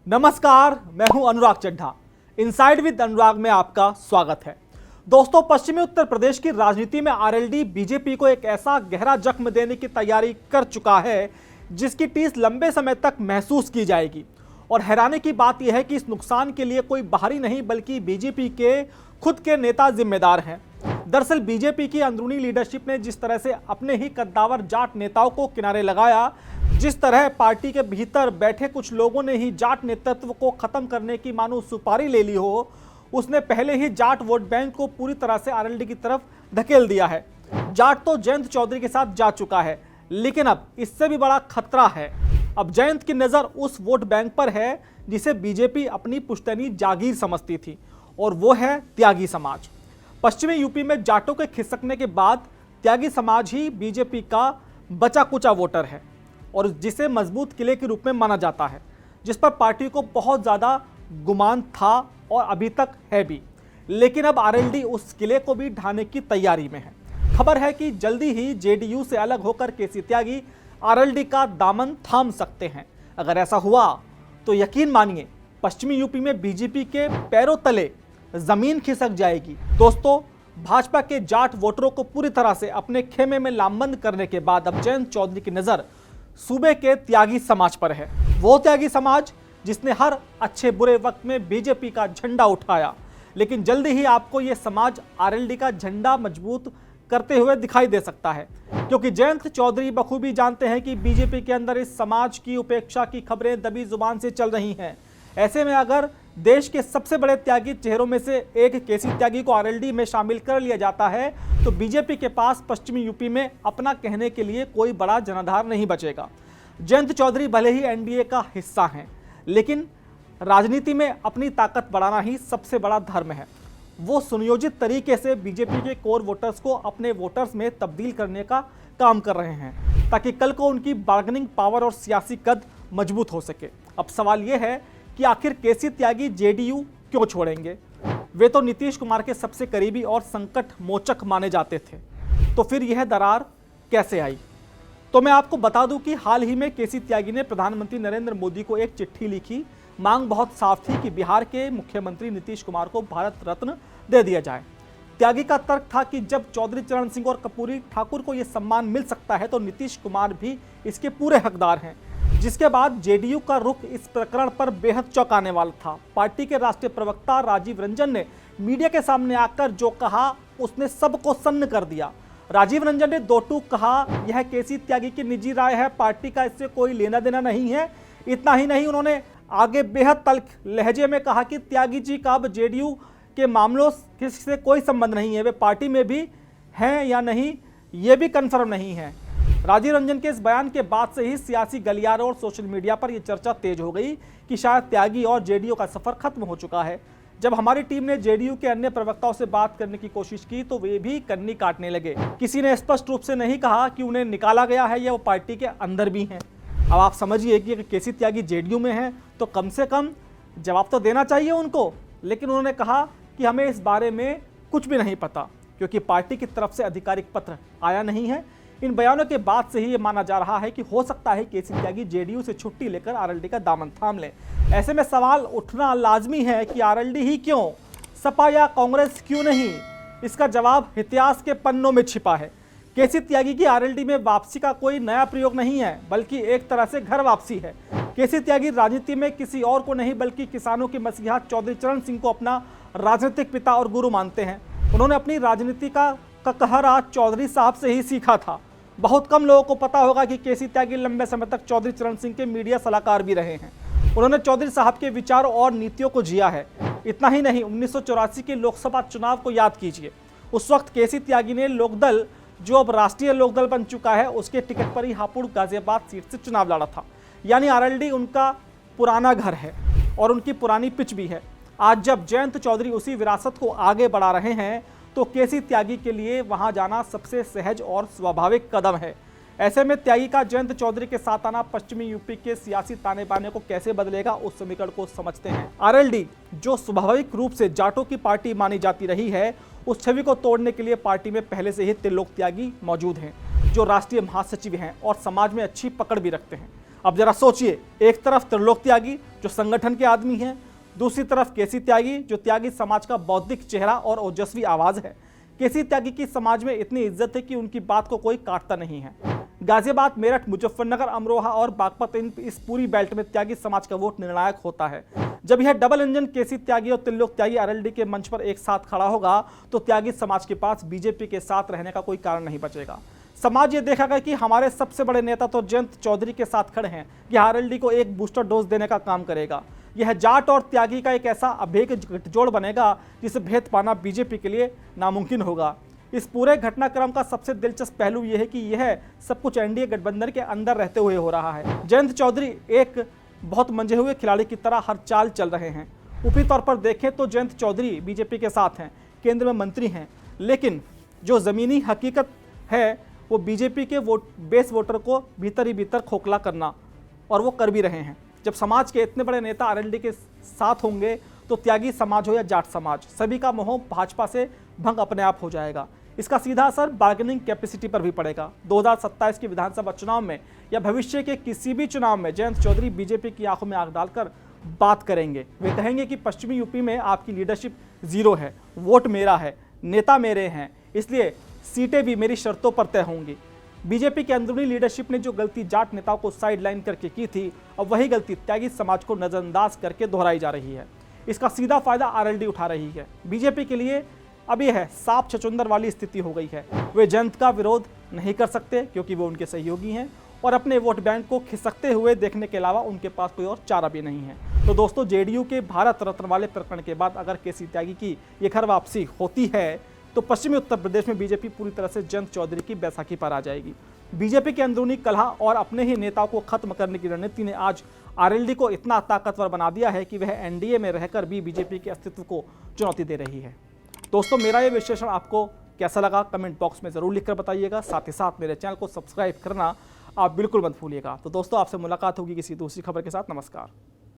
नमस्कार, मैं हूं अनुराग चड्ढा। इनसाइड विद अनुराग में आपका स्वागत है। दोस्तों, पश्चिमी उत्तर प्रदेश की राजनीति में आरएलडी बीजेपी को एक ऐसा गहरा जख्म देने की तैयारी कर चुका है जिसकी टीस लंबे समय तक महसूस की जाएगी। और हैरानी की बात यह है कि इस नुकसान के लिए कोई बाहरी नहीं बल्कि बीजेपी के खुद के नेता जिम्मेदार हैं। दरअसल बीजेपी की अंदरूनी लीडरशिप ने जिस तरह से अपने ही कद्दावर जाट नेताओं को किनारे लगाया, जिस तरह पार्टी के भीतर बैठे कुछ लोगों ने ही जाट नेतृत्व को खत्म करने की मानो सुपारी ले ली हो, उसने पहले ही जाट वोट बैंक को पूरी तरह से आरएलडी की तरफ धकेल दिया है। जाट तो जयंत चौधरी के साथ जा चुका है, लेकिन अब इससे भी बड़ा खतरा है। अब जयंत की नजर उस वोट बैंक पर है जिसे बीजेपी अपनी पुश्तैनी जागीर समझती थी, और वो है त्यागी समाज। पश्चिमी यूपी में जाटों के खिसकने के बाद त्यागी समाज ही बीजेपी का बचा कुचा वोटर है और जिसे मजबूत किले के रूप में माना जाता है, जिस पर पार्टी को बहुत ज़्यादा गुमान था और अभी तक है भी। लेकिन अब आरएलडी उस किले को भी ढाने की तैयारी में है। खबर है कि जल्दी ही जेडीयू से अलग होकर केसी त्यागी आरएलडी का दामन थाम सकते हैं। अगर ऐसा हुआ तो यकीन मानिए पश्चिमी यूपी में बीजेपी के पैरों तले जमीन खिसक जाएगी। दोस्तों, भाजपा के जाट वोटरों को पूरी तरह से अपने खेमे में लामबंद करने के बाद अब जयंत चौधरी की नजर सूबे के त्यागी समाज पर है। वो त्यागी समाज जिसने हर अच्छे बुरे वक्त में बीजेपी का झंडा उठाया, लेकिन जल्दी ही आपको यह समाज आरएलडी का झंडा मजबूत करते हुए दिखाई दे सकता है, क्योंकि जयंत चौधरी बखूबी जानते हैं कि बीजेपी के अंदर इस समाज की उपेक्षा की खबरें दबी जुबान से चल रही हैं। ऐसे में अगर देश के सबसे बड़े त्यागी चेहरों में से एक केसी त्यागी को आरएलडी में शामिल कर लिया जाता है तो बीजेपी के पास पश्चिमी यूपी में अपना कहने के लिए कोई बड़ा जनाधार नहीं बचेगा। जयंत चौधरी भले ही एनडीए का हिस्सा हैं, लेकिन राजनीति में अपनी ताकत बढ़ाना ही सबसे बड़ा धर्म है। वो सुनियोजित तरीके से बीजेपी के कोर वोटर्स को अपने वोटर्स में तब्दील करने का काम कर रहे हैं, ताकि कल को उनकी बार्गेनिंग पावर और सियासी कद मजबूत हो सके। अब सवाल यह है कि आखिर केसी त्यागी जेडीयू क्यों छोड़ेंगे? वे तो नीतीश कुमार के सबसे करीबी और संकट मोचक माने जाते थे, तो फिर यह दरार कैसे आई? तो मैं आपको बता दूं कि हाल ही में केसी त्यागी ने प्रधानमंत्री नरेंद्र मोदी को एक चिट्ठी लिखी। मांग बहुत साफ थी कि बिहार के मुख्यमंत्री नीतीश कुमार को भारत रत्न दे दिया जाए। त्यागी का तर्क था कि जब चौधरी चरण सिंह और कर्पूरी ठाकुर को यह सम्मान मिल सकता है तो नीतीश कुमार भी इसके पूरे हकदार हैं। जिसके बाद जेडीयू का रुख इस प्रकरण पर बेहद चौंकाने वाला था। पार्टी के राष्ट्रीय प्रवक्ता राजीव रंजन ने मीडिया के सामने आकर जो कहा उसने सबको सन्न कर दिया। राजीव रंजन ने दो टूक कहा, यह केसी त्यागी की निजी राय है, पार्टी का इससे कोई लेना देना नहीं है। इतना ही नहीं, उन्होंने आगे बेहद तल्ख लहजे में कहा कि त्यागी जी का अब जेडीयू के मामलों से कोई संबंध नहीं है, वे पार्टी में भी हैं या नहीं ये भी कन्फर्म नहीं है। राजीव रंजन के इस बयान के बाद से ही सियासी गलियारों और सोशल मीडिया पर यह चर्चा तेज हो गई कि शायद त्यागी और जेडीयू का सफर खत्म हो चुका है। जब हमारी टीम ने जेडीयू के अन्य प्रवक्ताओं से बात करने की कोशिश की तो वे भी कन्नी काटने लगे। किसी ने स्पष्ट रूप से नहीं कहा कि उन्हें निकाला गया है या वो पार्टी के अंदर भी हैं। अब आप समझिए कि केसी त्यागी जेडीयू में हैं तो कम से कम जवाब तो देना चाहिए उनको, लेकिन उन्होंने कहा कि हमें इस बारे में कुछ भी नहीं पता, क्योंकि पार्टी की तरफ से आधिकारिक पत्र आया नहीं है। इन बयानों के बाद से ही ये माना जा रहा है कि हो सकता है केसी त्यागी जेडीयू से छुट्टी लेकर आरएलडी का दामन थाम ले। ऐसे में सवाल उठना लाजमी है कि आरएलडी ही क्यों, सपा या कांग्रेस क्यों नहीं? इसका जवाब इतिहास के पन्नों में छिपा है। केसी त्यागी की आरएलडी में वापसी का कोई नया प्रयोग नहीं है, बल्कि एक तरह से घर वापसी है। केसी त्यागी राजनीति में किसी और को नहीं बल्कि किसानों के मसीहा चौधरी चरण सिंह को अपना राजनीतिक पिता और गुरु मानते हैं। उन्होंने अपनी राजनीति का कहरा चौधरी साहब से ही सीखा था। बहुत कम लोगों को पता होगा कि केसी त्यागी लंबे समय तक चौधरी चरण सिंह के मीडिया सलाहकार भी रहे हैं। उन्होंने चौधरी साहब के विचारों और नीतियों को जिया है। इतना ही नहीं, 1984 के लोकसभा चुनाव को याद कीजिए। उस वक्त केसी त्यागी ने लोकदल, जो अब राष्ट्रीय लोकदल बन चुका है, उसके टिकट पर ही हापुड़ गाजियाबाद सीट से चुनाव लड़ा था। यानी आरएलडी उनका पुराना घर है और उनकी पुरानी पिच भी है। आज जब जयंत चौधरी उसी विरासत को आगे बढ़ा रहे हैं तो केसी त्यागी के लिए वहां जाना सबसे सहज और स्वाभाविक कदम है। ऐसे में त्यागी का जयंत चौधरी के साथ आना पश्चिमी यूपी के सियासी ताने बाने को कैसे बदलेगा, उस समीकरण को समझते हैं। आरएलडी, जो स्वाभाविक रूप से जाटों की पार्टी मानी जाती रही है, उस छवि को तोड़ने के लिए पार्टी में पहले से ही त्रिलोक त्यागी मौजूद हैं, जो राष्ट्रीय महासचिव हैं और समाज में अच्छी पकड़ भी रखते हैं। अब जरा सोचिए, एक तरफ त्रिलोक त्यागी जो संगठन के आदमी हैं, दूसरी तरफ केसी त्यागी जो त्यागी समाज का बौद्धिक चेहरा और ओजस्वी आवाज है। केसी त्यागी की समाज में इतनी इज्जत है कि उनकी बात को कोई काटता नहीं है। गाजियाबाद, मेरठ, मुजफ्फरनगर, अमरोहा और बागपत, इस पूरी बेल्ट में त्यागी समाज का वोट निर्णायक होता है। जब यह डबल इंजन केसी त्यागी और त्रिलोक त्यागी आरएलडी के मंच पर एक साथ खड़ा होगा तो त्यागी समाज के पास बीजेपी के साथ रहने का कोई कारण नहीं बचेगा। समाज ये देखेगा कि हमारे सबसे बड़े नेता तो जयंत चौधरी के साथ खड़े हैं, यह आरएलडी को एक बूस्टर डोज देने का काम करेगा। यह जाट और त्यागी का एक ऐसा अभेद्य गठजोड़ बनेगा जिसे भेद पाना बीजेपी के लिए नामुमकिन होगा। इस पूरे घटनाक्रम का सबसे दिलचस्प पहलू यह है कि यह सब कुछ एनडीए गठबंधन के अंदर रहते हुए हो रहा है। जयंत चौधरी एक बहुत मंझे हुए खिलाड़ी की तरह हर चाल चल रहे हैं। ऊपरी तौर पर देखें तो जयंत चौधरी बीजेपी के साथ हैं, केंद्र में मंत्री हैं, लेकिन जो ज़मीनी हकीकत है वो बीजेपी के बेस वोटर को भीतर ही भीतर खोखला करना, और वो कर भी रहे हैं। जब समाज के इतने बड़े नेता आरएलडी के साथ होंगे तो त्यागी समाज हो या जाट समाज, सभी का मोह भाजपा से भंग अपने आप हो जाएगा। इसका सीधा असर बार्गेनिंग कैपेसिटी पर भी पड़ेगा। 2027 के विधानसभा चुनाव में या भविष्य के किसी भी चुनाव में जयंत चौधरी बीजेपी की आंखों में आंख डालकर बात करेंगे। वे कहेंगे कि पश्चिमी यूपी में आपकी लीडरशिप जीरो है, वोट मेरा है, नेता मेरे हैं, इसलिए सीटें भी मेरी शर्तों पर तय होंगी। बीजेपी की अंदरूनी लीडरशिप ने जो गलती जाट नेताओं को साइडलाइन करके की थी, अब वही गलती त्यागी समाज को नजरअंदाज करके दोहराई जा रही है। इसका सीधा फायदा आरएलडी उठा रही है। बीजेपी के लिए अब यह है सांप छछूंदर वाली स्थिति हो गई है। वे जयंत का विरोध नहीं कर सकते क्योंकि वो उनके सहयोगी हैं, और अपने वोट बैंक को खिसकते हुए देखने के अलावा उनके पास कोई और चारा भी नहीं है। तो दोस्तों, जेडीयू के भारत रत्न वाले प्रकरण के बाद अगर केसी त्यागी की ये घर वापसी होती है तो पश्चिमी उत्तर प्रदेश में बीजेपी पूरी तरह से जयंत चौधरी की बैसाखी पर आ जाएगी। बीजेपी के अंदरूनी कलह और अपने ही नेताओं को खत्म करने की रणनीति ने आज आरएलडी को इतना ताकतवर बना दिया है कि वह एनडीए में रहकर भी बीजेपी के अस्तित्व को चुनौती दे रही है। दोस्तों, मेरा ये विश्लेषण आपको कैसा लगा कमेंट बॉक्स में जरूर लिखकर बताइएगा। साथ ही साथ मेरे चैनल को सब्सक्राइब करना आप बिल्कुल मत भूलिएगा। तो दोस्तों, आपसे मुलाकात होगी किसी दूसरी खबर के साथ। नमस्कार।